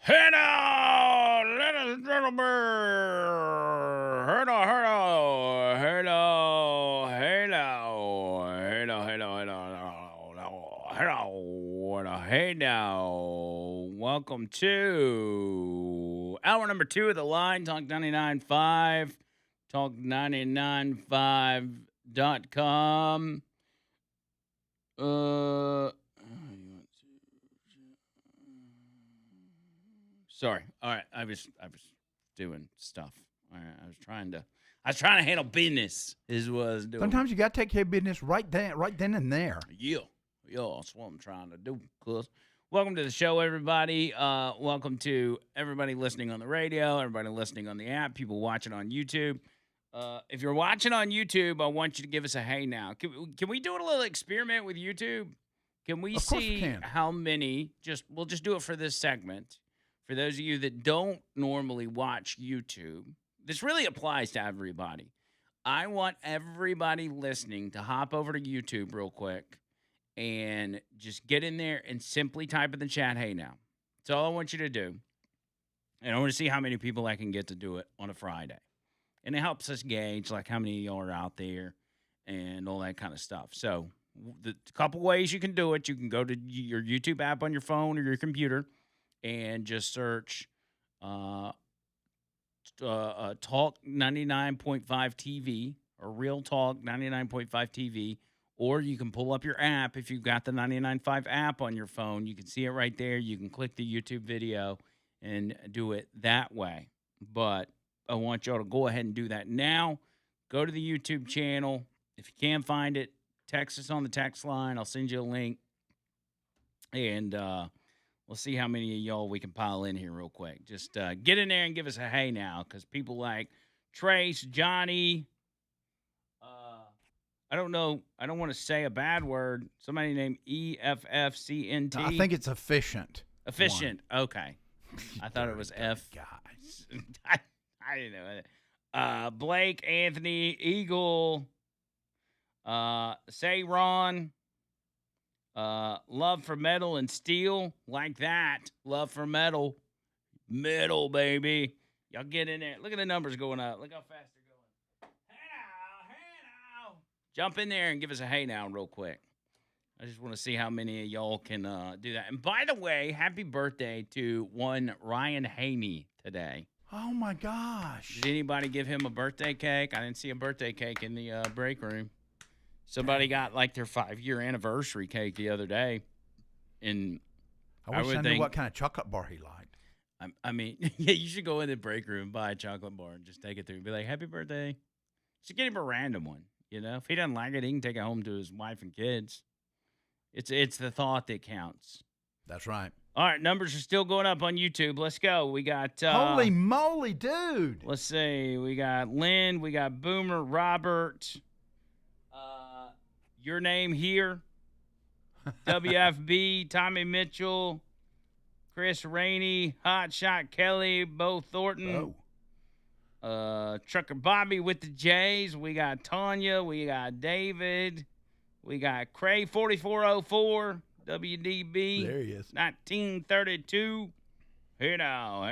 Hey now, ladies and gentlemen. Hey now, hey now, hey now, hey now, hey now, hey now, hey now, hey now, hey now. Welcome to hour number 2 of the line, Talk 99.5, talk995.com. Sorry. All right. I was doing stuff. All right. I was trying to handle business. Is what I was doing. Sometimes you got to take care of business right then and there. Yeah. That's what I'm trying to do. Cuz. Welcome to the show, everybody. Welcome to everybody listening on the radio, everybody listening on the app, people watching on YouTube. If you're watching on YouTube, I want you to give us a hey now. Can we do a little experiment with YouTube? Can we see how many? We'll just do it for this segment. For those of you that don't normally watch YouTube, this really applies to everybody. I want everybody listening to hop over to YouTube real quick and just get in there and simply type in the chat, hey now. That's all I want you to do. And I want to see how many people I can get to do it on a Friday. And it helps us gauge like how many of y'all are out there and all that kind of stuff. So the couple ways you can do it. You can go to your YouTube app on your phone or your computer and just search Talk 99.5 TV or Real Talk 99.5 TV. Or you can pull up your app. If you've got the 99.5 app on your phone, you can see it right there. You can click the YouTube video and do it that way. But I want y'all to go ahead and do that now. Go to the YouTube channel. If you can't find it, text us on the text line. I'll send you a link. And we'll see how many of y'all we can pile in here real quick. Just get in there and give us a hey now, because people like Trace, Johnny, I don't know. I don't want to say a bad word. Somebody named EFFCNT. I think it's efficient. Efficient. Okay. I thought it was F. Guys. I didn't know. Blake, Anthony, Eagle, Say Ron, Love for Metal and Steel. Like that. Love for Metal. Metal, baby. Y'all get in there. Look at the numbers going up. Look how fast they're going. Hey now. Jump in there and give us a hey now real quick. I just want to see how many of y'all can do that. And by the way, happy birthday to one Ryan Haney today. Oh, my gosh. Did anybody give him a birthday cake? I didn't see a birthday cake in the break room. Somebody got like their 5-year anniversary cake the other day. And I wish I knew what kind of chocolate bar he liked. I mean, yeah, you should go in the break room and buy a chocolate bar and just take it through and be like, happy birthday. Just get him a random one. You know, if he doesn't like it, he can take it home to his wife and kids. It's the thought that counts. That's right. All right, numbers are still going up on YouTube. Let's go. We got holy moly, dude. Let's see. We got Lynn. We got Boomer, Robert. Your name here. WFB, Tommy Mitchell, Chris Rainey, Hot Shot Kelly, Bo Thornton. Trucker Bobby with the J's. We got Tanya. We got David. We got Cray 4404. WDB. There he is. 1932. Hey now.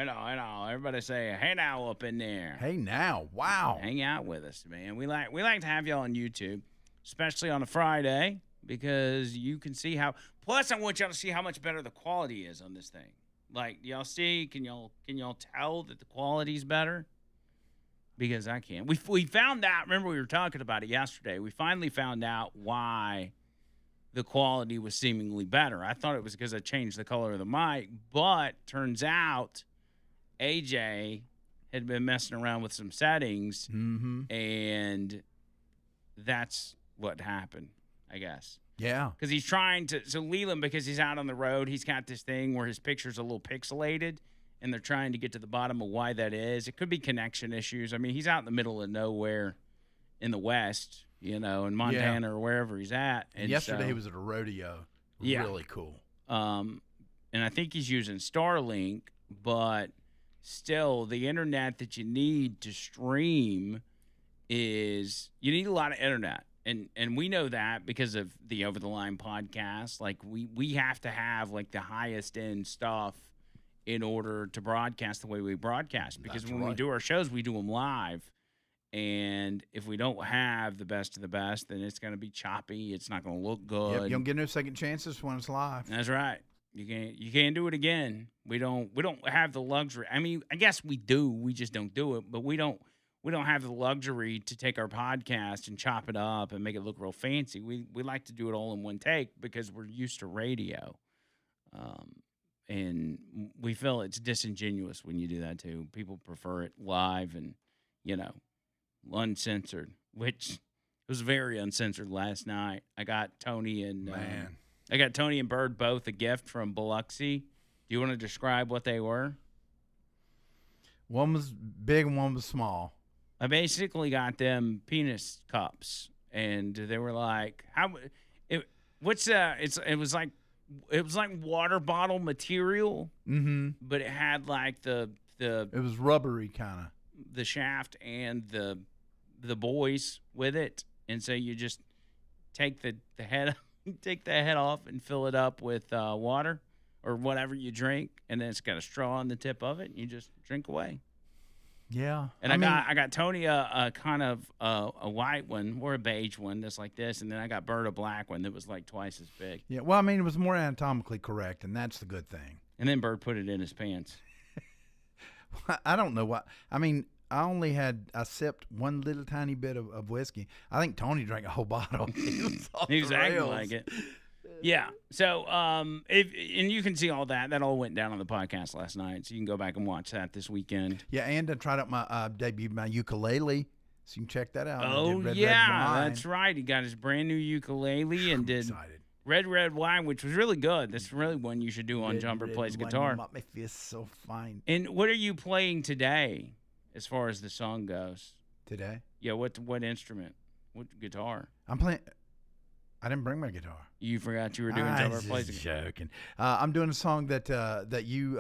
Everybody say hey now up in there. Hey now. Wow. Hang out with us, man. We like to have y'all on YouTube, especially on a Friday, because you can see how. Plus, I want y'all to see how much better the quality is on this thing. Like, y'all see? Can y'all tell that the quality's better? Because I can't. We found out. Remember, we were talking about it yesterday. We finally found out why the quality was seemingly better. I thought it was because I changed the color of the mic, but turns out AJ had been messing around with some settings, and that's what happened, I guess. Yeah. Because he's trying to – so Leland, because he's out on the road, he's got this thing where his picture's a little pixelated, and they're trying to get to the bottom of why that is. It could be connection issues. I mean, he's out in the middle of nowhere in the West, you know, in Montana or wherever he's at. And yesterday he was at a rodeo. Really cool. And I think he's using Starlink, but still the internet that you need to stream is – you need a lot of internet. And we know that because of the Over the Line podcast. Like, we have to have, like, the highest end stuff in order to broadcast the way we broadcast. Because That's when we right. do our shows, we do them live. And if we don't have the best of the best, then it's going to be choppy. It's not going to look good. Yep, you don't get no second chances when it's live. That's right. You can't do it again. We don't have the luxury. I mean, I guess we do. We just don't do it. But we don't have the luxury to take our podcast and chop it up and make it look real fancy. We like to do it all in one take because we're used to radio. And we feel it's disingenuous when you do that too. People prefer it live and, uncensored, which was very uncensored last night. I got Tony and Bird both a gift from Biloxi. Do you want to describe what they were? One was big and one was small. I basically got them penis cups, and they were like, it was like water bottle material, but it had like the it was rubbery kind of the shaft and the buoys with it, and so you just take the head off and fill it up with water or whatever you drink, and then it's got a straw on the tip of it, and you just drink away. Yeah, and I got Tony a kind of a white one or a beige one that's like this, and then I got Bert a black one that was like twice as big. Yeah, well, I mean, it was more anatomically correct, and that's the good thing. And then Bert put it in his pants. I don't know what. I mean, I sipped one little tiny bit of whiskey. I think Tony drank a whole bottle. He was acting like it. Yeah. So, and you can see all that. That all went down on the podcast last night, so you can go back and watch that this weekend. Yeah, and I tried out debuted my ukulele, so you can check that out. Oh, yeah, that's right. He got his brand new ukulele and did Red Wine, which was really good. That's really one you should do on Jumper Plays Guitar. Make me feel so fine. And what are you playing today as far as the song goes? Today? Yeah, what instrument? What guitar? I'm playing. I didn't bring my guitar. You forgot you were doing Jumper Plays Guitar. Joking. I'm doing a song that you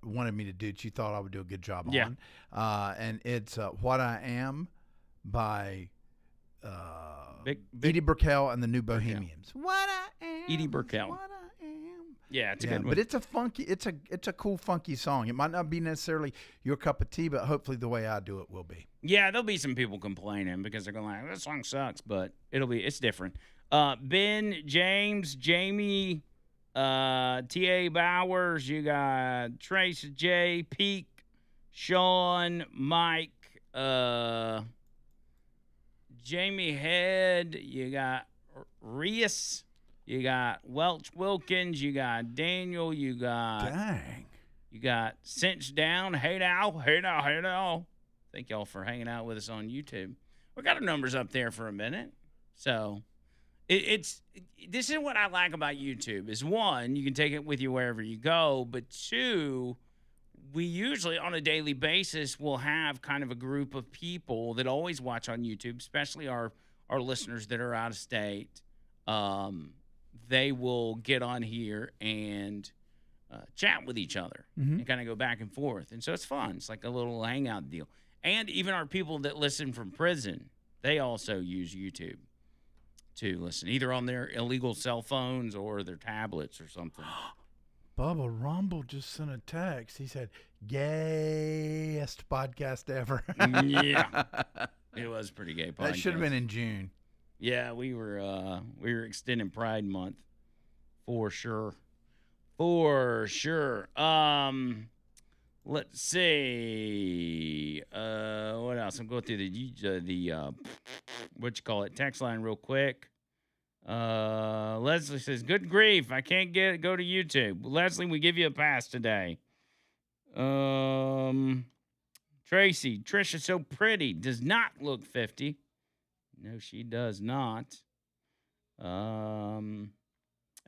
wanted me to do that you thought I would do a good job on. And it's What I Am by Edie Brickell and the New Bohemians. What I am. Edie Brickell. What I am. Yeah, it's a good one. But it's a funky, it's a cool, funky song. It might not be necessarily your cup of tea, but hopefully the way I do it will be. Yeah, there'll be some people complaining because they're going like, this song sucks, but it's different. Ben, James, Jamie, T.A. Bowers, you got Trace J, Peak, Sean, Mike, Jamie Head, you got Reese, you got Welch Wilkins, you got Daniel, you got Cinch Down, hey now. Thank y'all for hanging out with us on YouTube. We got our numbers up there for a minute, so this is what I like about YouTube. Is one, you can take it with you wherever you go, but two, we usually on a daily basis will have kind of a group of people that always watch on YouTube, especially our listeners that are out of state. They will get on here and chat with each other and kind of go back and forth. And so it's fun. It's like a little hangout deal. And even our people that listen from prison, they also use YouTube to listen, either on their illegal cell phones or their tablets or something. Bubba Rumble just sent a text. He said, gayest podcast ever. Yeah. It was pretty gay podcast. That should have been in June. Yeah, we were extending Pride Month for sure. For sure. Let's see. What else? I'm going through the text line real quick. Leslie says, good grief, I can't go to YouTube. Leslie, we give you a pass today. Tracy, Trisha's so pretty, does not look 50. No, she does not. And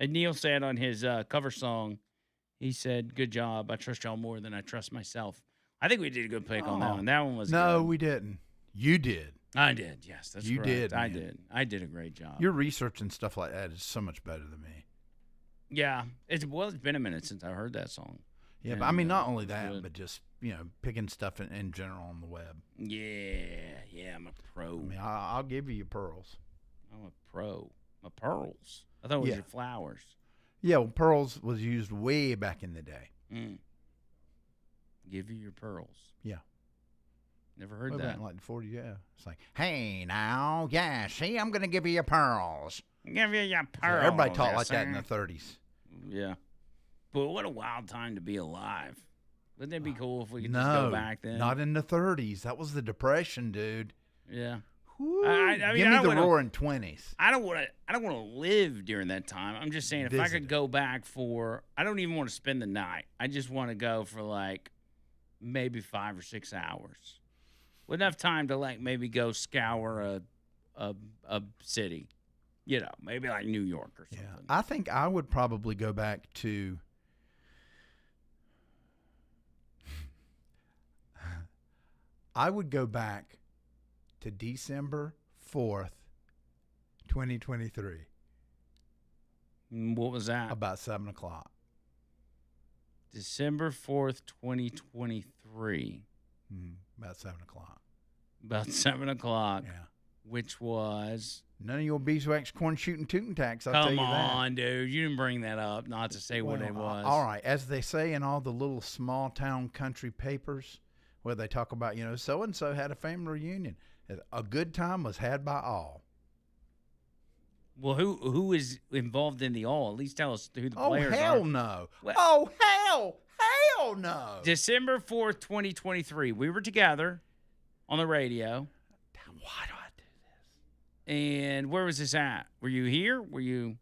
Neil said on his cover song, he said, good job. I trust y'all more than I trust myself. I think we did a good pick on that one. That one was good. We didn't. You did. I did, yes. That's you correct. did. I did. I did a great job. Your research and stuff like that is so much better than me. Yeah. It's been a minute since I heard that song. Yeah, but I mean, not only that, but just, picking stuff in general on the web. Yeah, I'm a pro. I mean, I'll give you your pearls. I'm a pro. My pearls. I thought it was your flowers. Yeah, well, pearls was used way back in the day. give you your pearls. Yeah. Never heard Way that. back in like the 40s, yeah. It's like, hey, now, yeah, see, I'm going to give you your pearls. Give you your So pearls. everybody talked yes, like that in sir. the 30s. Yeah. But what a wild time to be alive. Wouldn't it be cool if we could just go back then? Not in the 30s. That was the Depression, dude. Yeah. Woo. I mean, Give me the wanna, roaring 20s. I don't want to live during that time. I'm just saying, if I could go back for, I don't even want to spend the night. I just want to go for like maybe 5 or 6 hours, with enough time to like maybe go scour a city, you know, maybe like New York or something. Yeah, I think I would probably go back to. I would go back to December 4th, 2023. What was that? About 7 o'clock. December 4th, 2023. About 7 o'clock. About 7 o'clock. Yeah. Which was. None of your beeswax, corn shooting, tooting tacks. I'll tell you that. Come on, dude. You didn't bring that up, not to say what it was. All right. As they say in all the little small town country papers where they talk about, you know, so-and-so had a family reunion. A good time was had by all. Well, who is involved in the all? At least tell us who the players are. Oh, hell no. Well, Oh, hell no. December 4th, 2023. We were together on the radio. Why do I do this? And where was this at? Were you here? Were you?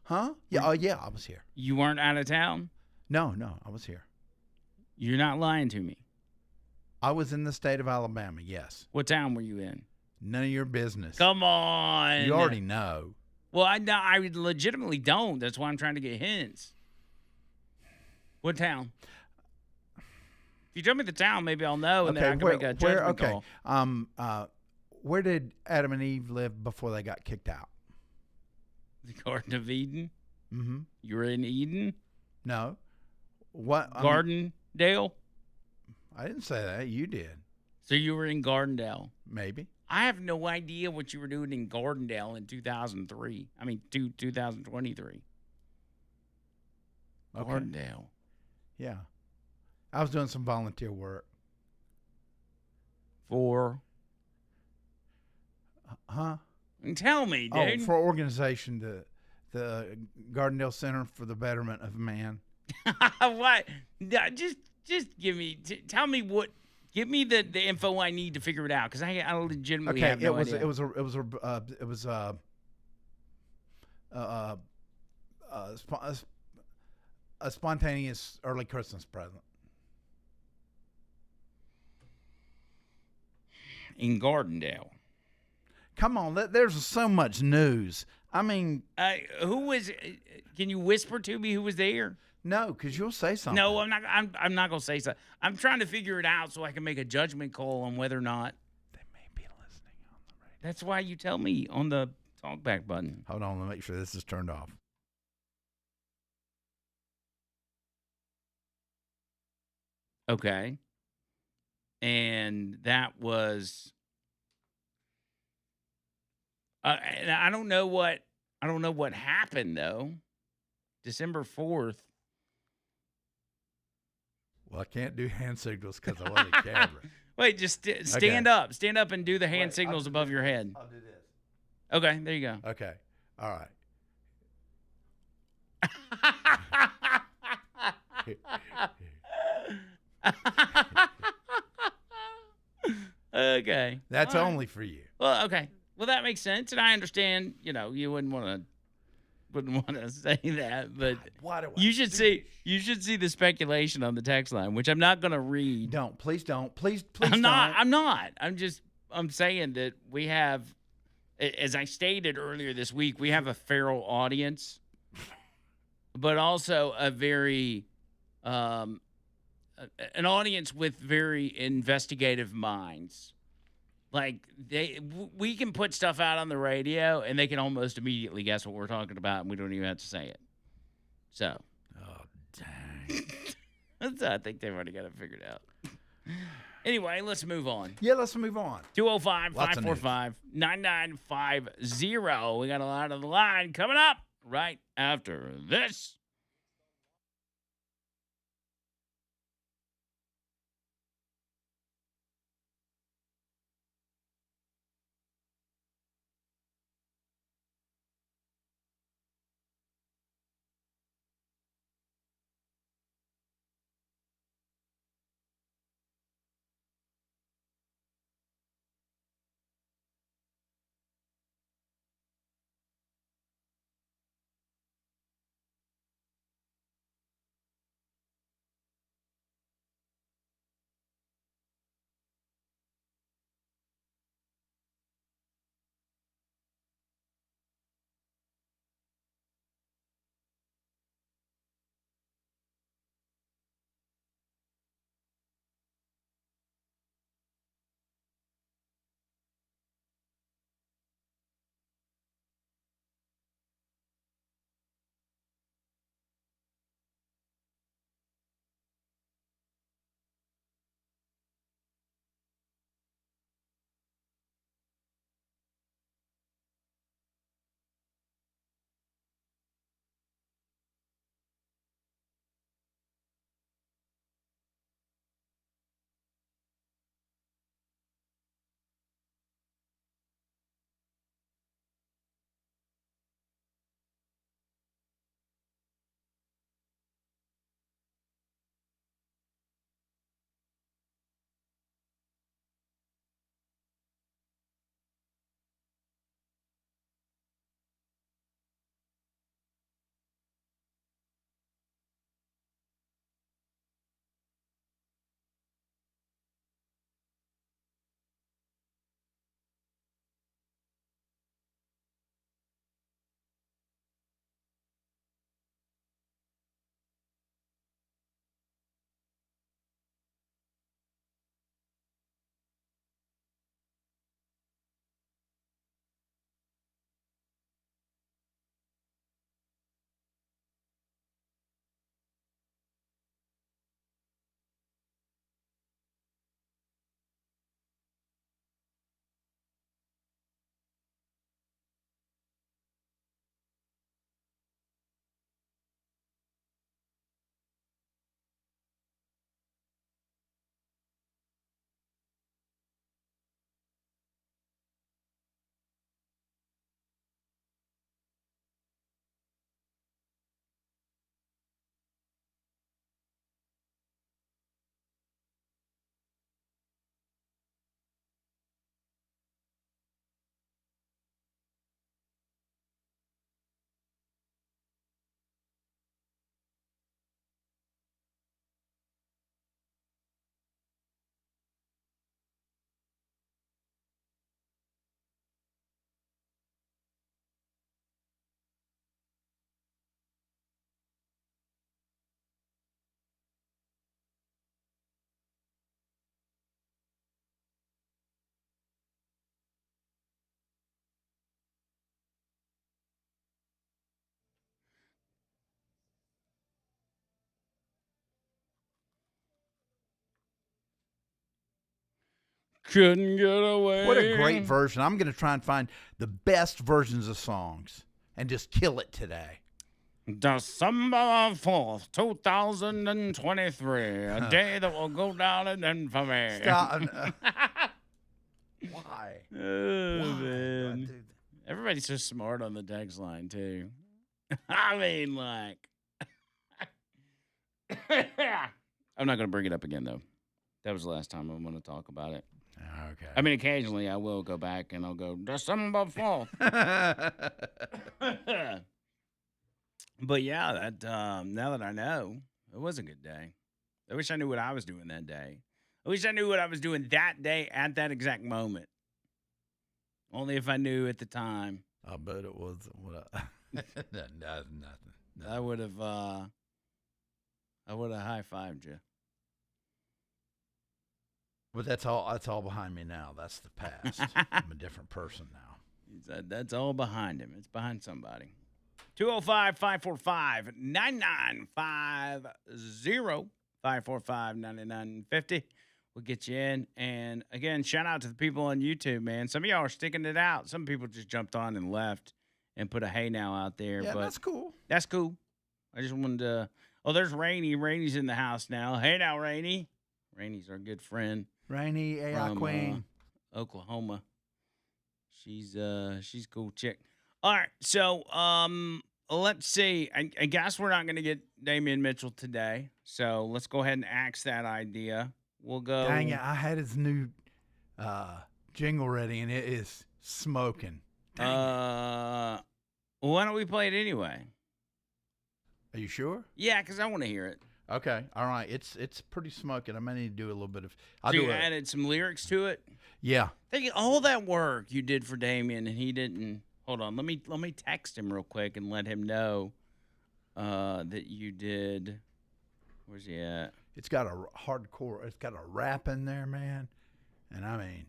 Huh? Yeah. Oh, yeah, I was here. You weren't out of town? No, I was here. You're not lying to me. I was in the state of Alabama, yes. What town were you in? None of your business. Come on. You already know. Well, I legitimately don't. That's why I'm trying to get hints. What town? If you tell me the town, maybe I'll know, and then I can make a judgment call. Where did Adam and Eve live before they got kicked out? The Garden of Eden? Mm-hmm. You were in Eden? No. What? Gardendale? I didn't say that. You did. So you were in Gardendale? Maybe. I have no idea what you were doing in Gardendale in 2003. I mean, 2023. Okay. Gardendale. Yeah. I was doing some volunteer work. For? Huh? Tell me, dude. Oh, for organization, the Gardendale Center for the Betterment of Man. What? Just give me, tell me what. Give me the info I need to figure it out, because I legitimately have no idea. It was a spontaneous early Christmas present. In Gardendale. Come on, there's so much news. I mean, who was? Can you whisper to me who was there? No, because you'll say something. No, I'm not. I'm not gonna say something. I'm trying to figure it out so I can make a judgment call on whether or not they may be listening on the radio. That's why you tell me on the talkback button. Hold on, let me make sure this is turned off. Okay. And that was. And I don't know what happened though. December 4th. Well, I can't do hand signals because I wasn't camera. Wait, just stand up. Stand up and do the hand signals above your head. I'll do this. Okay, there you go. Okay. All right. Okay. That's only for you. Well, okay. Well, that makes sense, and I understand. You know, you wouldn't want to say that, but why do I you should see the speculation on the text line, which I'm not going to read. Don't, please don't, please. I'm not. I'm saying that we have, as I stated earlier this week, we have a feral audience, but also a very, an audience with very investigative minds. Like we can put stuff out on the radio, and they can almost immediately guess what we're talking about, and we don't even have to say it. So, oh dang, I think they've already got it figured out. Anyway, let's move on. Yeah, let's move on. 205-545-9950. We got a lot of the line coming up right after this. Couldn't get away. What a great version. I'm going to try and find the best versions of songs and just kill it today. December 4th, 2023. A day that will go down in infamy. Stop. Why? Oh, Why? man. Everybody's so smart on the text line, too. I mean, like. I'm not going to bring it up again, though. That was the last time I'm going to talk about it. Okay. I mean, occasionally I will go back and I'll go, December 4th. But yeah, that now that I know, it was a good day. I wish I knew what I was doing that day. I wish I knew what I was doing that day at that exact moment. Only if I knew at the time. I bet it was nothing. I would have high-fived you. But that's all behind me now. That's the past. I'm a different person now. He said that's all behind him. It's behind somebody. 205-545-9950. 545-9950. We'll get you in. And, again, shout out to the people on YouTube, man. Some of y'all are sticking it out. Some people just jumped on and left and put a hey now out there. Yeah, but that's cool. That's cool. I just wanted to – oh, there's Rainey. Rainey's in the house now. Hey now, Rainey. Rainey's our good friend. Rainey, AI Queen. Oklahoma. She's a cool chick. All right, so let's see. I guess we're not going to get Damian Mitchell today, so let's go ahead and axe that idea. We'll go. Dang it, I had his new jingle ready, and it is smoking. Why don't we play it anyway? Are you sure? Yeah, because I want to hear it. Okay, all right. It's pretty smoking. I may need to do a little bit of. You added some lyrics to it. Yeah. Think all that work you did for Damian, and he didn't. Hold on, let me text him real quick and let him know that you did. Where's he at? It's got a hardcore. It's got a rap in there, man. And I mean.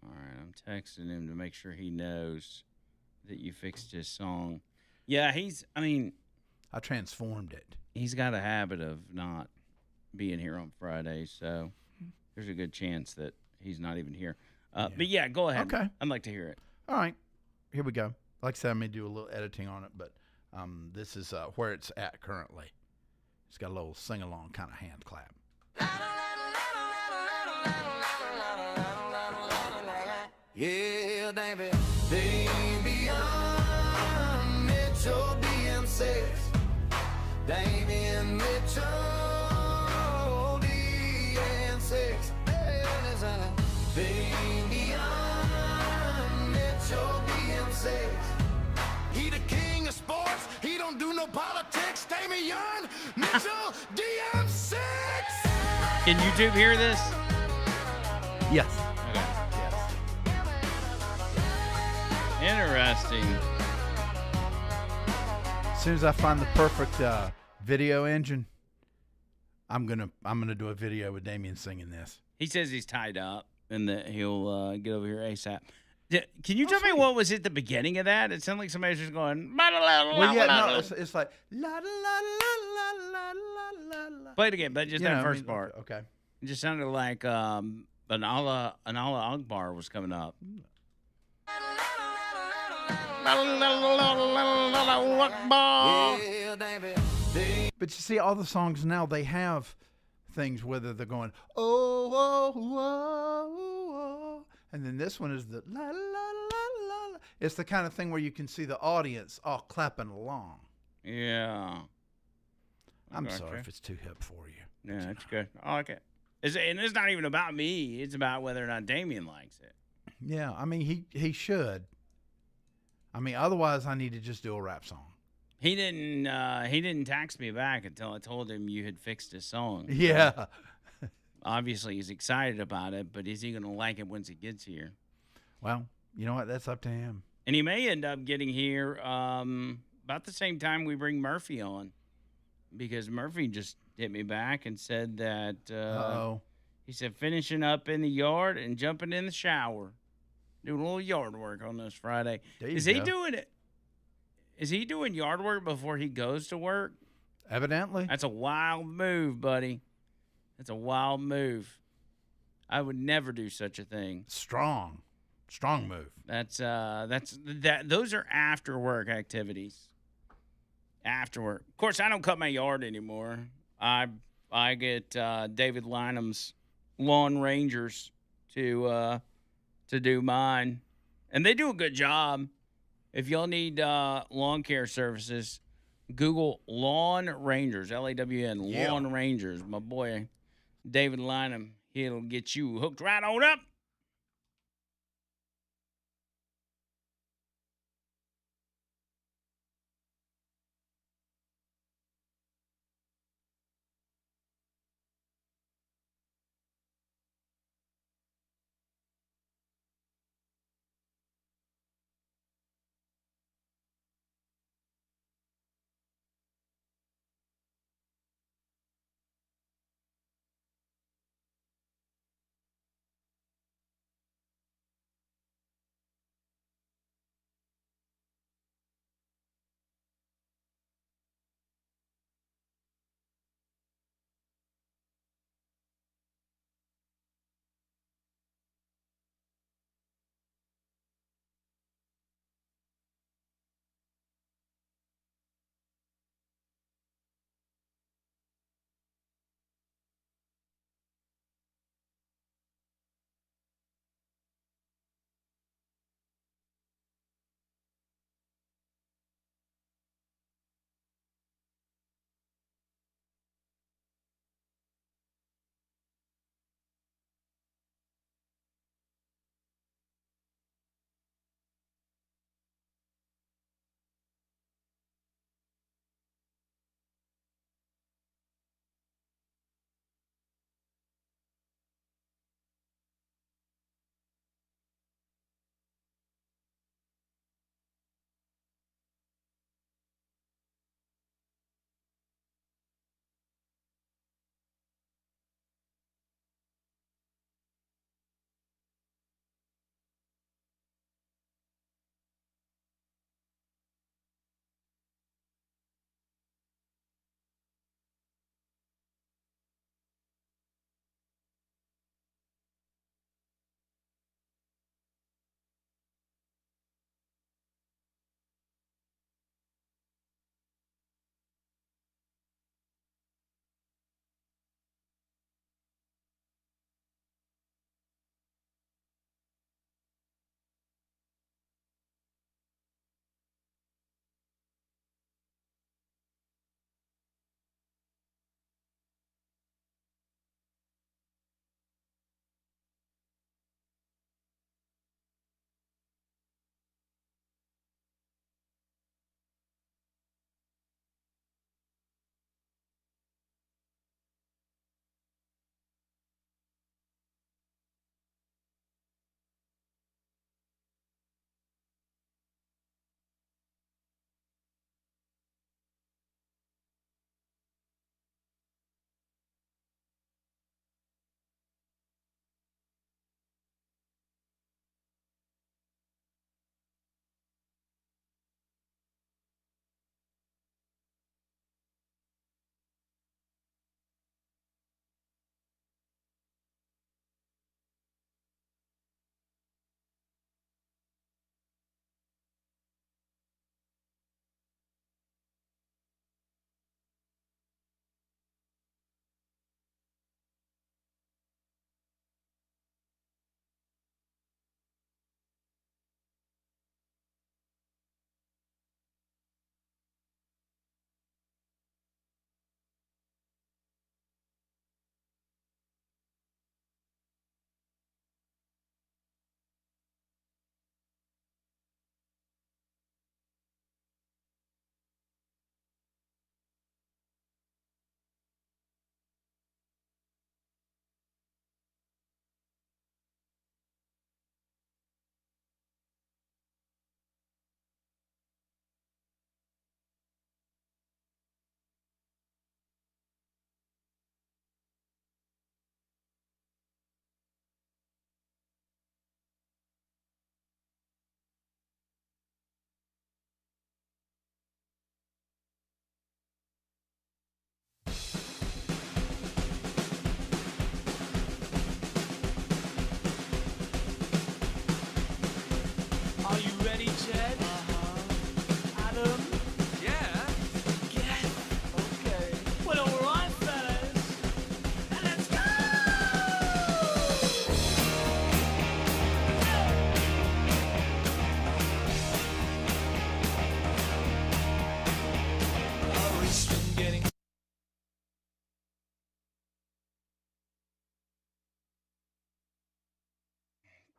All right, I'm texting him to make sure he knows that you fixed his song. Yeah, I transformed it. He's got a habit of not being here on Fridays, so there's a good chance that he's not even here. But yeah, go ahead. Okay. I'd like to hear it. All right. Here we go. Like I said, I may do a little editing on it, but this is where it's at currently. It's got a little sing-along kind of hand clap. Yeah, baby. Damian Mitchell, BM6. Damian Mitchell, DN6. Damian Mitchell, BM6. He the king of sports. He don't do no politics. Damian Mitchell, DM6. Can YouTube hear this? Yes. Okay. Yes. Interesting. As soon as I find the perfect video engine, I'm gonna do a video with Damian singing this. He says he's tied up and that he'll get over here ASAP. Can you tell me sweet. what was at the beginning of that? It sounded like somebody was just going. Well, yeah, no, it's like la la la la la la la. Play it again, but just that first part. Okay. It just sounded like an Allah Akbar was coming up. But you see, all the songs now, they have things whether they're going oh oh oh oh, and then this one is the la la la la. It's the kind of thing where you can see the audience all clapping along. Yeah. I'm sorry if it's too hip for you. Yeah, that's good. I like it. And it's not even about me. It's about whether or not Damian likes it. Yeah, I mean he should. I mean, otherwise I need to just do a rap song. He didn't text me back until I told him you had fixed his song. Yeah. Obviously, he's excited about it, but is he going to like it once he gets here? Well, you know what? That's up to him. And he may end up getting here about the same time we bring Murphy on, because Murphy just hit me back and said that he said finishing up in the yard and jumping in the shower, doing a little yard work on this Friday. Is he doing it? Is he doing yard work before he goes to work? Evidently. That's a wild move, buddy. That's a wild move. I would never do such a thing. Strong move. That's that. Those are after work activities. After work. Of course, I don't cut my yard anymore. I get David Lynam's Lawn Rangers to do mine, and they do a good job. If y'all need lawn care services, Google Lawn Rangers, LAWN, Yeah. Lawn Rangers. My boy David Lynam, he'll get you hooked right on up.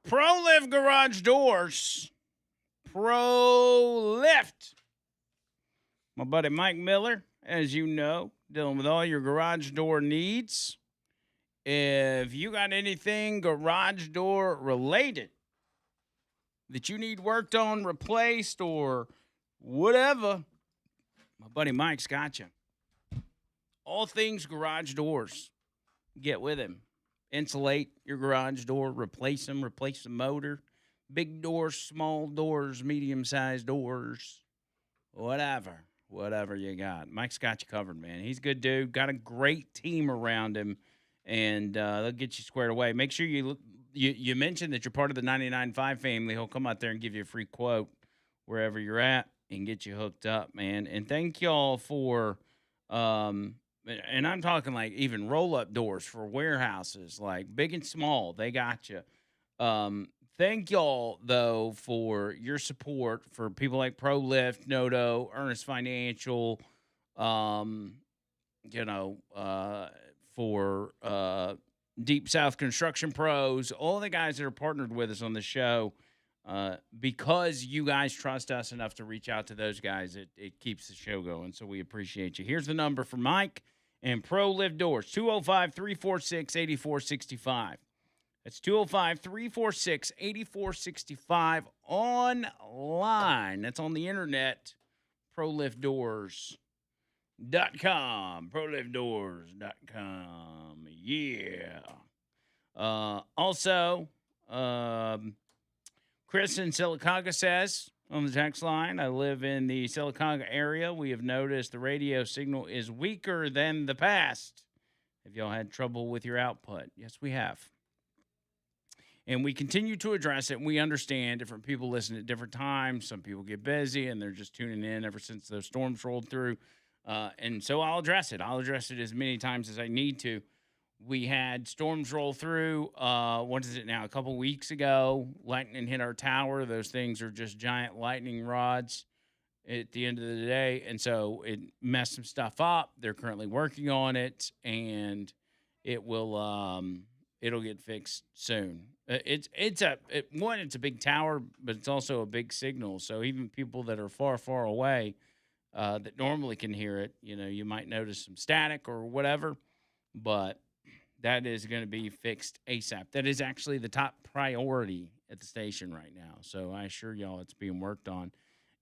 Pro Lift Garage Doors. Pro Lift. My buddy Mike Miller, as you know, dealing with all your garage door needs. If you got anything garage door related that you need worked on, replaced, or whatever, my buddy Mike's got you. All things garage doors. Get with him. Insulate your garage door, replace them, replace the motor. Big doors, small doors, medium-sized doors, whatever you got. Mike's got you covered, man. He's a good dude. Got a great team around him, and they'll get you squared away. Make sure you mention that you're part of the 99.5 family. He'll come out there and give you a free quote wherever you're at and get you hooked up, man. And thank y'all for, and I'm talking like even roll-up doors for warehouses, like big and small. They got you. Thank y'all, though, for your support for people like Pro Lift, Noto, Ernest Financial, for Deep South Construction Pros, all the guys that are partnered with us on the show. Because you guys trust us enough to reach out to those guys, it keeps the show going, so we appreciate you. Here's the number for Mike and Pro Lift Doors, 205-346-8465. That's 205-346-8465 online. That's on the internet, proliftdoors.com, proliftdoors.com. Yeah. Also, Chris in Sylacauga says on the text line, I live in the Sylacauga area. We have noticed the radio signal is weaker than the past. Have y'all had trouble with your output? Yes, we have. And we continue to address it. We understand different people listen at different times. Some people get busy, and they're just tuning in ever since those storms rolled through. And so I'll address it. I'll address it as many times as I need to. We had storms roll through, what is it now, a couple weeks ago. Lightning hit our tower. Those things are just giant lightning rods at the end of the day. And so it messed some stuff up. They're currently working on it, and it will it'll get fixed soon. It's a big tower, but it's also a big signal. So even people that are far, far away that normally can hear it, you might notice some static or whatever, but that is going to be fixed ASAP. That is actually the top priority at the station right now. So I assure y'all it's being worked on.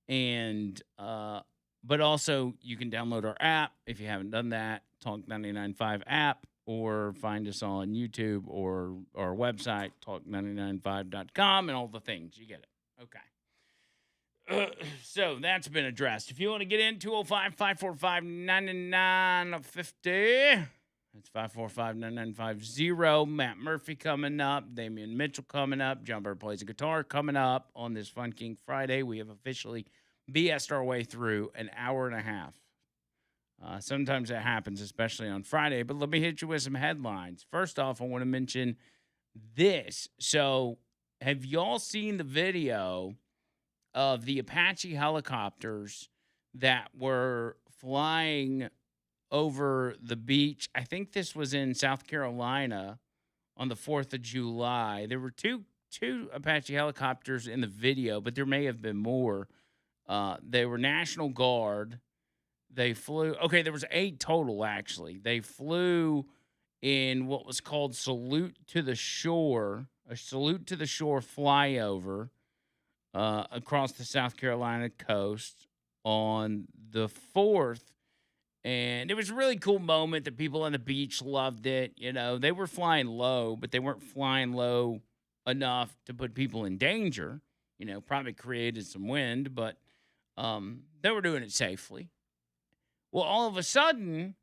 And but also you can download our app if you haven't done that, Talk 99.5 app. Or find us on YouTube or our website, talk995.com, and all the things. You get it. Okay. So that's been addressed. If you want to get in, 205-545-9950. That's 545-9950. Matt Murphy coming up. Damian Mitchell coming up. John Bird plays a guitar coming up on this Fun King Friday. We have officially BS'd our way through an hour and a half. Sometimes that happens, especially on Friday. But let me hit you with some headlines. First off, I want to mention this. So have y'all seen the video of the Apache helicopters that were flying over the beach? I think this was in South Carolina on the 4th of July. There were two Apache helicopters in the video, but there may have been more. They were National Guard. They flew. Okay, there was 8 total, actually. They flew in what was called Salute to the Shore, a Salute to the Shore flyover across the South Carolina coast on the 4th. And it was a really cool moment. The people on the beach loved it. They were flying low, but they weren't flying low enough to put people in danger. Probably created some wind, but they were doing it safely. Well, all of a sudden,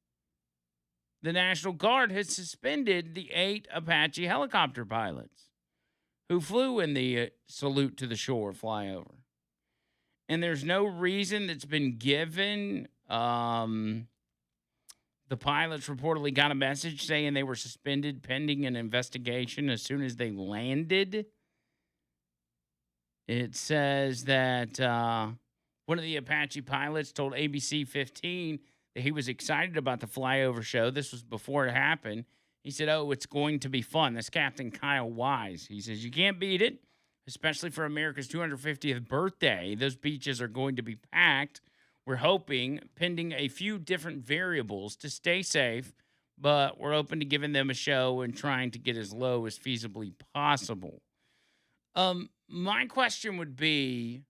the National Guard has suspended the 8 Apache helicopter pilots who flew in the Salute to the Shore flyover. And there's no reason that's been given. The pilots reportedly got a message saying they were suspended pending an investigation as soon as they landed. It says that one of the Apache pilots told ABC 15 that he was excited about the flyover show. This was before it happened. He said, "Oh, it's going to be fun." That's Captain Kyle Wise. He says, "You can't beat it, especially for America's 250th birthday. Those beaches are going to be packed. We're hoping, pending a few different variables, to stay safe, but we're open to giving them a show and trying to get as low as feasibly possible." My question would be,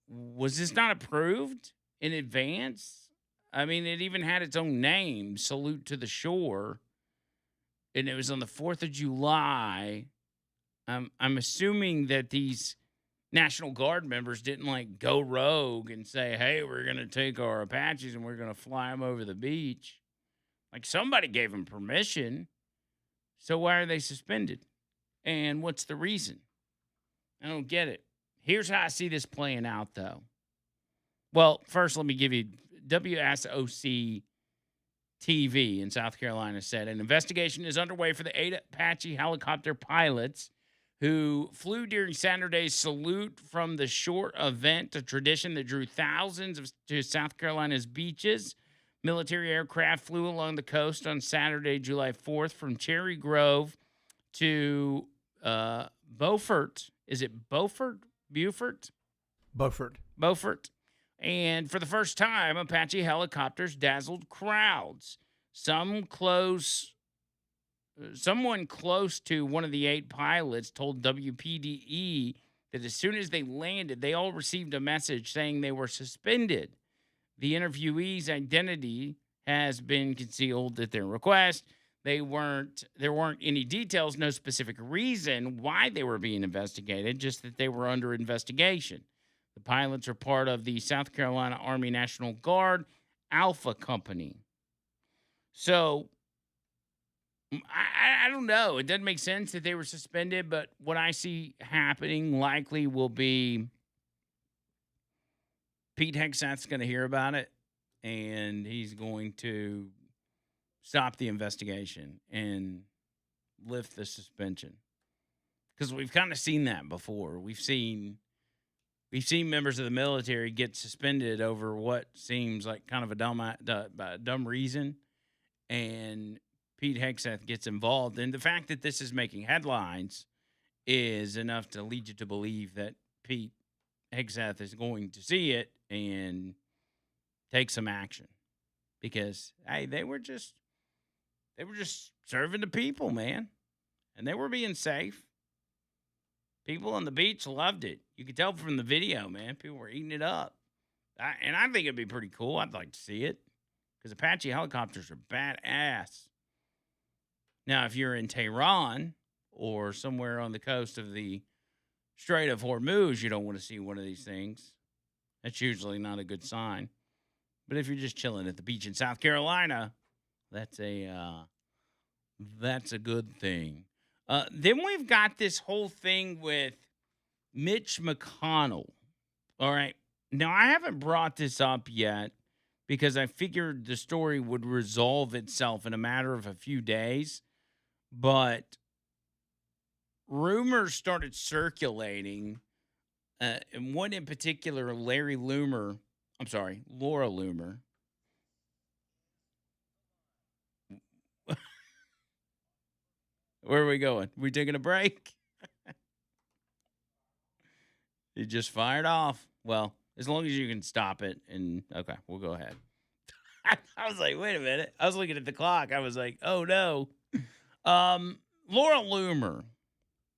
was this not approved in advance? I mean, it even had its own name, Salute to the Shore, and it was on the 4th of July. I'm assuming that these National Guard members didn't like go rogue and say, "Hey, we're going to take our Apaches and we're going to fly them over the beach." Like, somebody gave them permission. So why are they suspended? And what's the reason? I don't get it. Here's how I see this playing out, though. Well, first, let me give you WSOC TV in South Carolina said an investigation is underway for the 8 Apache helicopter pilots who flew during Saturday's Salute from the Shore event, a tradition that drew thousands to South Carolina's beaches. Military aircraft flew along the coast on Saturday, July 4th, from Cherry Grove to Beaufort. Is it Beaufort? Beaufort? Beaufort. Beaufort. And for the first time, Apache helicopters dazzled crowds. Someone close to one of the 8 pilots told WPDE that as soon as they landed, they all received a message saying they were suspended. The interviewee's identity has been concealed at their request. There weren't any details, no specific reason why they were being investigated, just that they were under investigation. The pilots are part of the South Carolina Army National Guard Alpha Company. So, I don't know. It doesn't make sense that they were suspended, but what I see happening likely will be Pete Hegseth's going to hear about it, and he's going to stop the investigation and lift the suspension. Because we've kind of seen that before. We've seen members of the military get suspended over what seems like kind of a dumb reason, and Pete Hegseth gets involved. And the fact that this is making headlines is enough to lead you to believe that Pete Hegseth is going to see it and take some action. Because, hey, they were just serving the people, man. And they were being safe. People on the beach loved it. You could tell from the video, man. People were eating it up. And I think it'd be pretty cool. I'd like to see it. Because Apache helicopters are badass. Now, if you're in Tehran or somewhere on the coast of the Strait of Hormuz, you don't want to see one of these things. That's usually not a good sign. But if you're just chilling at the beach in South Carolina, that's a good thing. Then we've got this whole thing with Mitch McConnell. All right. Now, I haven't brought this up yet because I figured the story would resolve itself in a matter of a few days. But rumors started circulating, and one in particular, Laura Loomer. Where are we going? We taking a break? It just fired off. Well, as long as you can stop it, and okay, we'll go ahead. I was like, wait a minute. I was looking at the clock. I was like, oh no. Laura Loomer,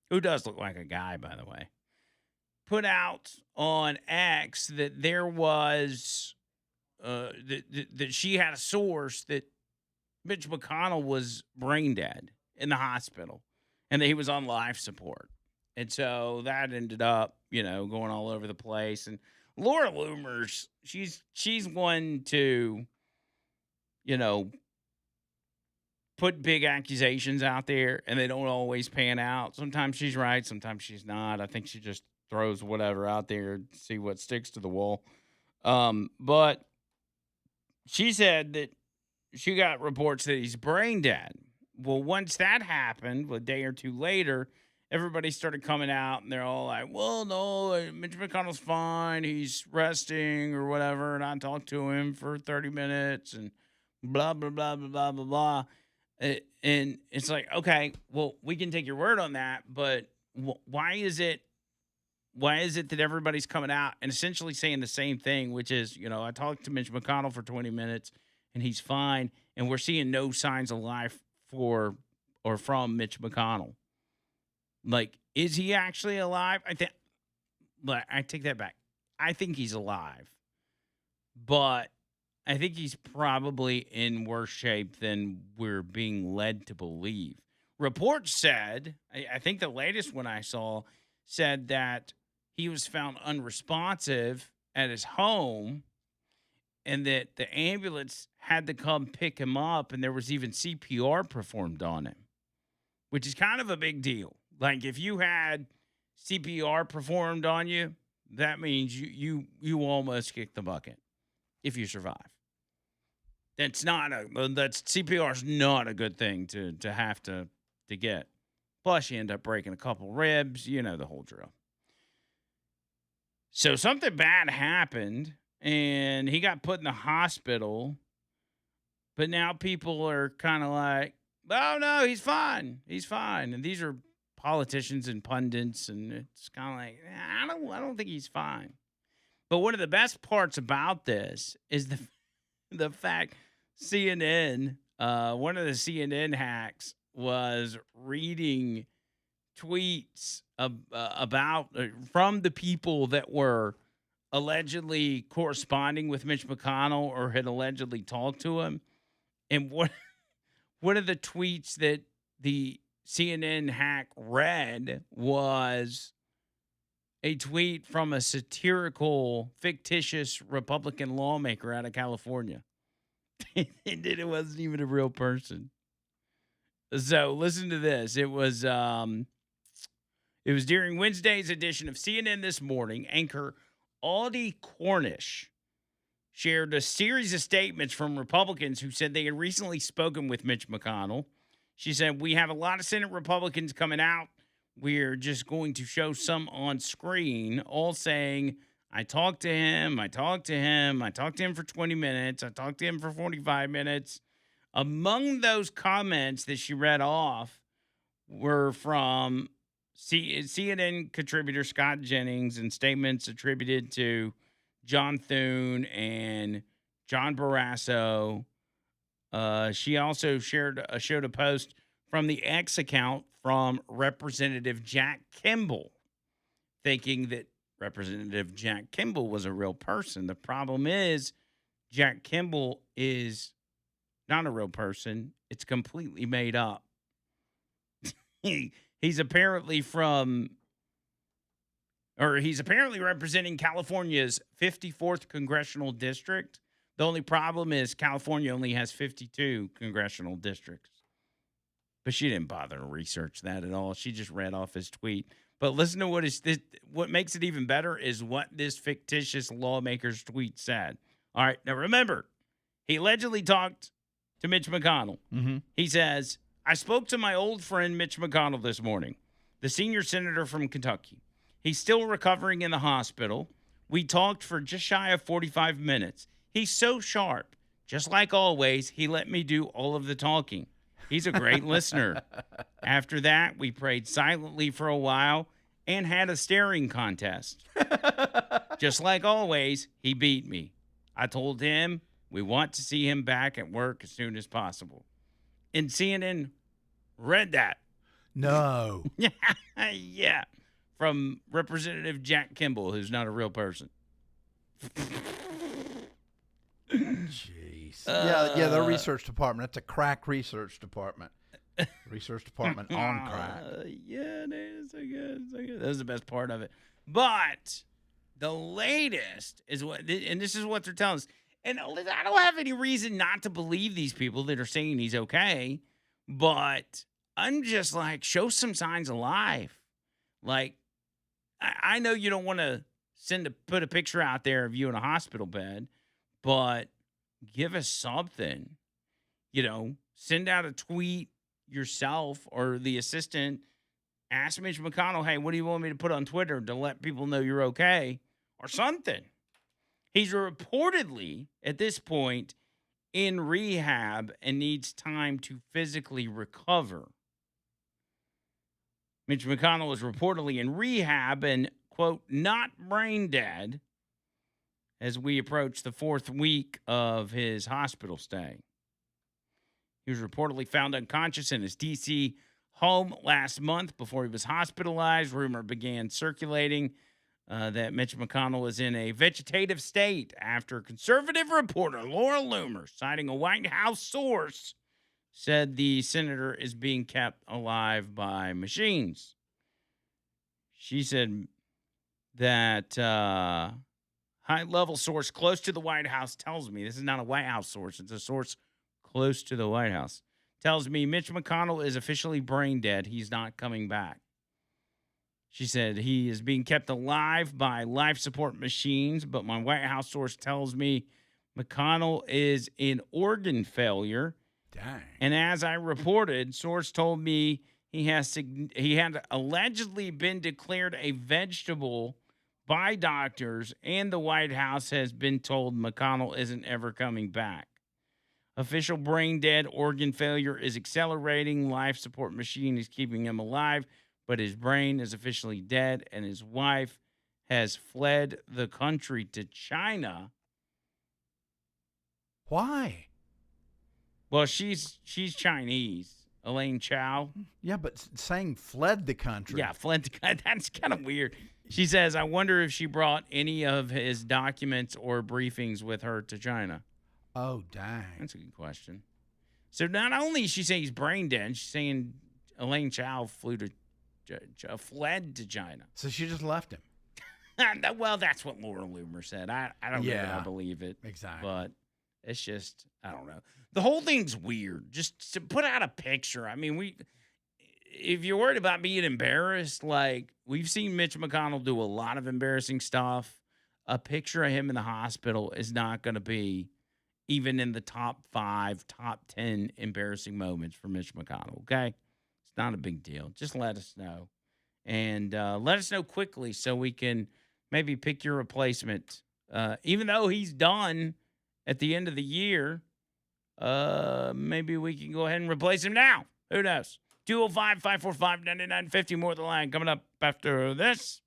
who does look like a guy, by the way, put out on X that there was that she had a source that Mitch McConnell was brain dead in the hospital and that he was on life support. And so that ended up, going all over the place. And Laura Loomer's, she's one to, put big accusations out there, and they don't always pan out. Sometimes she's right, sometimes she's not. I think she just throws whatever out there to see what sticks to the wall. But she said that she got reports that he's brain dead. Well, once that happened, a day or two later, everybody started coming out, and they're all like, well, no, Mitch McConnell's fine. He's resting or whatever, and I talked to him for 30 minutes and blah, blah, blah, blah, blah, blah, blah. And it's like, okay, well, we can take your word on that, but why is it? Why is it that everybody's coming out and essentially saying the same thing, which is, I talked to Mitch McConnell for 20 minutes and he's fine, and we're seeing no signs of life for or from Mitch McConnell. Like, is he actually alive? But I take that back. I think he's alive, but I think he's probably in worse shape than we're being led to believe. Reports said, I think the latest one I saw said that he was found unresponsive at his home and that the ambulance had to come pick him up, and there was even CPR performed on him, which is kind of a big deal. Like, if you had CPR performed on you, that means you almost kicked the bucket if you survive. That's CPR is not a good thing to have to get. Plus, you end up breaking a couple ribs, the whole drill. So something bad happened, and he got put in the hospital. But now people are kind of like, oh, no, he's fine. He's fine. And these are politicians and pundits, and it's kind of like, I don't think he's fine. But one of the best parts about this is the fact CNN, one of the CNN hacks was reading tweets about from the people that were allegedly corresponding with Mitch McConnell or had allegedly talked to him. And one of the tweets that the CNN hack read was a tweet from a satirical, fictitious Republican lawmaker out of California. And it wasn't even a real person. So listen to this. It was during Wednesday's edition of CNN This Morning. Anchor Audie Cornish shared a series of statements from Republicans who said they had recently spoken with Mitch McConnell. She said, "We have a lot of Senate Republicans coming out. We're just going to show some on screen, all saying, I talked to him for 20 minutes. I talked to him for 45 minutes. Among those comments that she read off were from CNN contributor Scott Jennings and statements attributed to John Thune and John Barrasso. She also showed a post from the X account from Representative Jack Kimball, thinking that Representative Jack Kimball was a real person. The problem is Jack Kimball is not a real person. It's completely made up. He's apparently representing California's 54th congressional district. The only problem is California only has 52 congressional districts. But she didn't bother to research that at all. She just read off his tweet. But listen to what makes it even better is what this fictitious lawmaker's tweet said. All right, now remember, he allegedly talked to Mitch McConnell. Mm-hmm. He says, I spoke to my old friend Mitch McConnell this morning, the senior senator from Kentucky. He's still recovering in the hospital. We talked for just shy of 45 minutes. He's so sharp. Just like always, he let me do all of the talking. He's a great listener. After that, we prayed silently for a while and had a staring contest. Just like always, he beat me. I told him we want to see him back at work as soon as possible. And CNN read that. No. Yeah. From Representative Jack Kimball, who's not a real person. Jeez. Yeah, the research department. That's a crack research department. Research department on crack. Yeah, it is. So good. That was the best part of it. But the latest is and this is what they're telling us. And I don't have any reason not to believe these people that are saying he's okay. But I'm just like, show some signs of life. Like, I know you don't want to put a picture out there of you in a hospital bed, but give us something. Send out a tweet yourself or the assistant. Ask Mitch McConnell, hey, what do you want me to put on Twitter to let people know you're okay? Or something. He's reportedly, at this point, in rehab and needs time to physically recover. Mitch McConnell was reportedly in rehab and, quote, not brain dead as we approach the 4th week of his hospital stay. He was reportedly found unconscious in his D.C. home last month before he was hospitalized. Rumor began circulating that Mitch McConnell was in a vegetative state after conservative reporter Laura Loomer, citing a White House source, said the senator is being kept alive by machines. She said that high-level source close to the White House tells me, this is not a White House source, it's a source close to the White House, tells me Mitch McConnell is officially brain dead. He's not coming back. She said he is being kept alive by life support machines, but my White House source tells me McConnell is in organ failure. Dang. And as I reported, source told me he had allegedly been declared a vegetable by doctors, and the White House has been told McConnell isn't ever coming back. Official brain dead, organ failure is accelerating. Life support machine is keeping him alive, but his brain is officially dead, and his wife has fled the country to China. Why? Well, she's Chinese, Elaine Chao. Yeah, but saying fled the country. Yeah, fled. That's kind of weird. She says, I wonder if she brought any of his documents or briefings with her to China. Oh, dang. That's a good question. So not only is she saying he's brain dead, she's saying Elaine Chao fled to China. So she just left him. Well, that's what Laura Loomer said. I don't know that I believe it. Exactly. But it's just, I don't know. The whole thing's weird. Just to put out a picture. I mean, if you're worried about being embarrassed, like we've seen Mitch McConnell do a lot of embarrassing stuff. A picture of him in the hospital is not going to be even in the top 5, top 10 embarrassing moments for Mitch McConnell, okay? It's not a big deal. Just let us know. And let us know quickly so we can maybe pick your replacement. Even though he's done at the end of the year, maybe we can go ahead and replace him now. Who knows? 205-545-9950, more than the line. Coming up after this.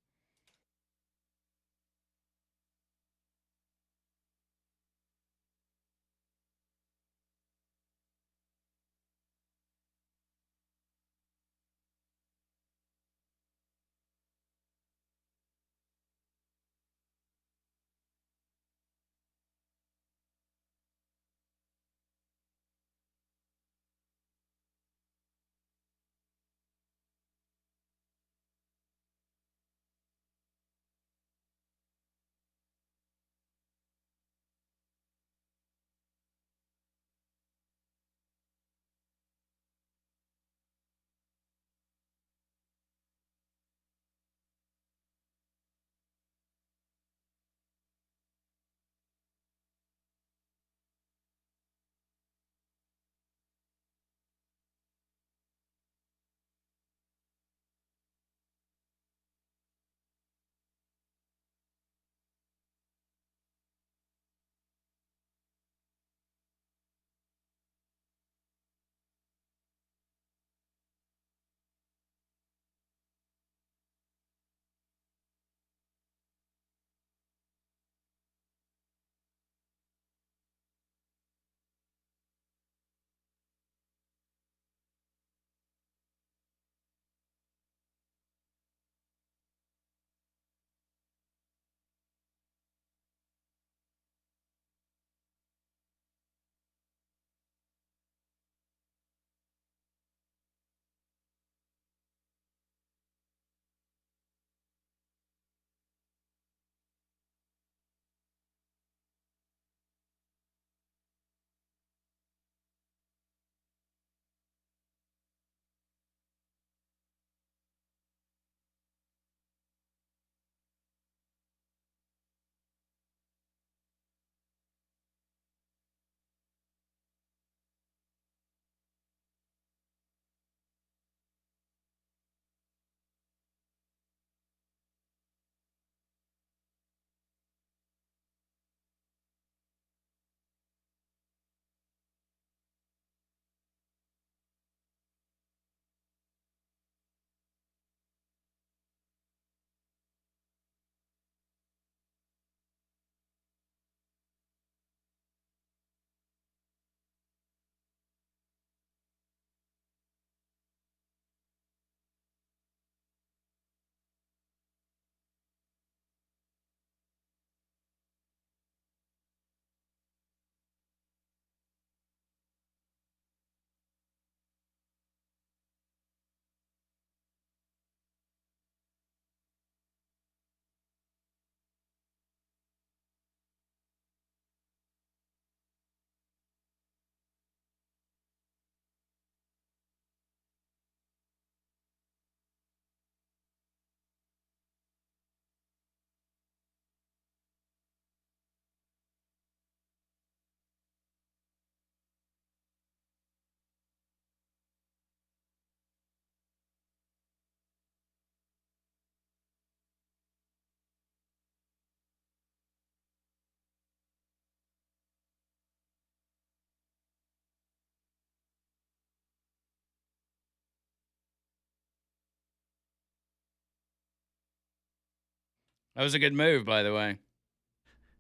That was a good move, by the way.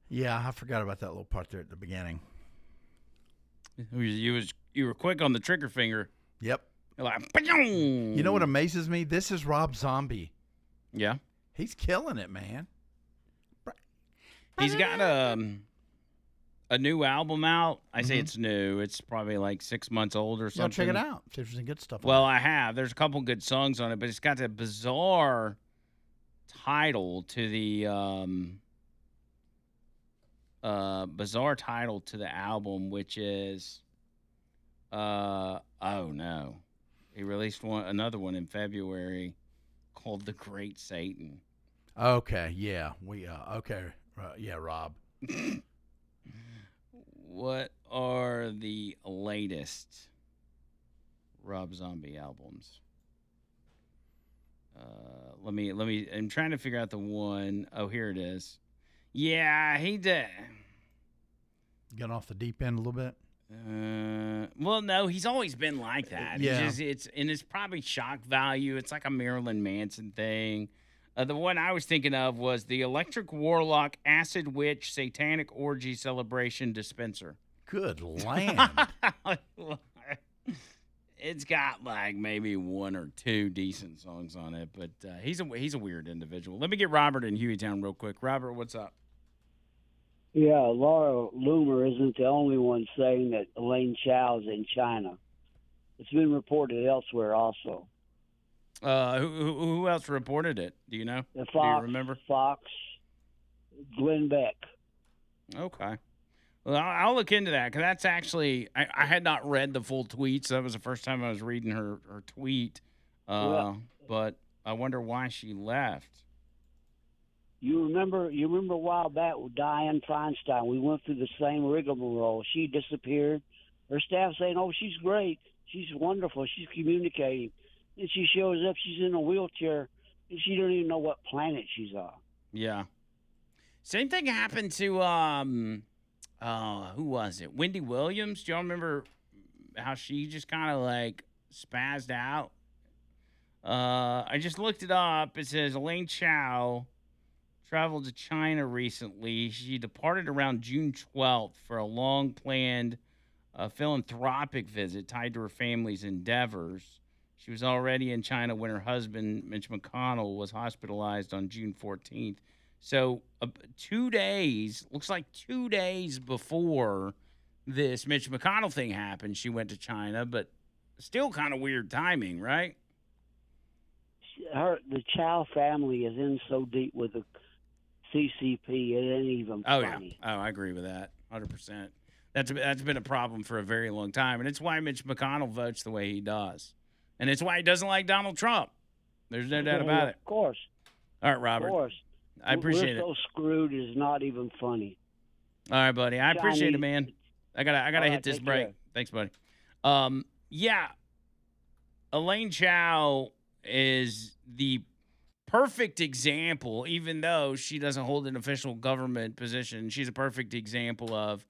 Yeah, I forgot about that little part there at the beginning. You were quick on the trigger finger. Yep. You're like, you know what amazes me? This is Rob Zombie. Yeah. He's killing it, man. He's got a new album out. I say it's new. It's probably like 6 months old or something. Check it out. See if there's some good stuff Well, on it. I have. There's a couple good songs on it, but it's got that bizarre title to the album, which is oh no. He released another one in February called The Great Satan. Okay, yeah. Yeah, Rob. What are the latest Rob Zombie albums? Let me. I'm trying to figure out the one. Oh, here it is. Yeah, he did. Getting off the deep end a little bit. Well, no, he's always been like that. Yeah. It's probably shock value. It's like a Marilyn Manson thing. The one I was thinking of was the Electric Warlock Acid Witch Satanic Orgy Celebration Dispenser. Good land. It's got like maybe one or two decent songs on it, but he's a weird individual. Let me get Robert in Hueytown real quick. Robert, what's up? Yeah, Laura Loomer isn't the only one saying that Elaine Chow's in China. It's been reported elsewhere also. Who else reported it? Do you know? The Fox, Do you remember? Fox, Glenn Beck. Okay. Well, I'll look into that because that's actually I had not read the full tweet, so that was the first time I was reading her tweet. But I wonder why she left. You remember a while back with Dianne Feinstein? We went through the same rigmarole. She disappeared. Her staff saying, "Oh, she's great. She's wonderful. She's communicating." And she shows up. She's in a wheelchair, and she don't even know what planet she's on. Yeah. Same thing happened to who was it? Wendy Williams. Do y'all remember how she just kind of like spazzed out? I just looked it up. It says Elaine Chow traveled to China recently. She departed around June 12th for a long-planned philanthropic visit tied to her family's endeavors. She was already in China when her husband, Mitch McConnell, was hospitalized on June 14th. So 2 days, looks like 2 days before this Mitch McConnell thing happened, she went to China, but still kind of weird timing, right? The Chow family is in so deep with the CCP, it ain't even funny. Yeah. Oh, I agree with that, 100%. That's been a problem for a very long time, and it's why Mitch McConnell votes the way he does. And it's why he doesn't like Donald Trump. There's no doubt about it. Of course. All right, Robert. Of course. I appreciate it. We're so screwed it's not even funny. All right, buddy. I appreciate it, man. I gotta hit this break. Care. Thanks, buddy. Yeah. Elaine Chow is the perfect example, even though she doesn't hold an official government position. She's a perfect example of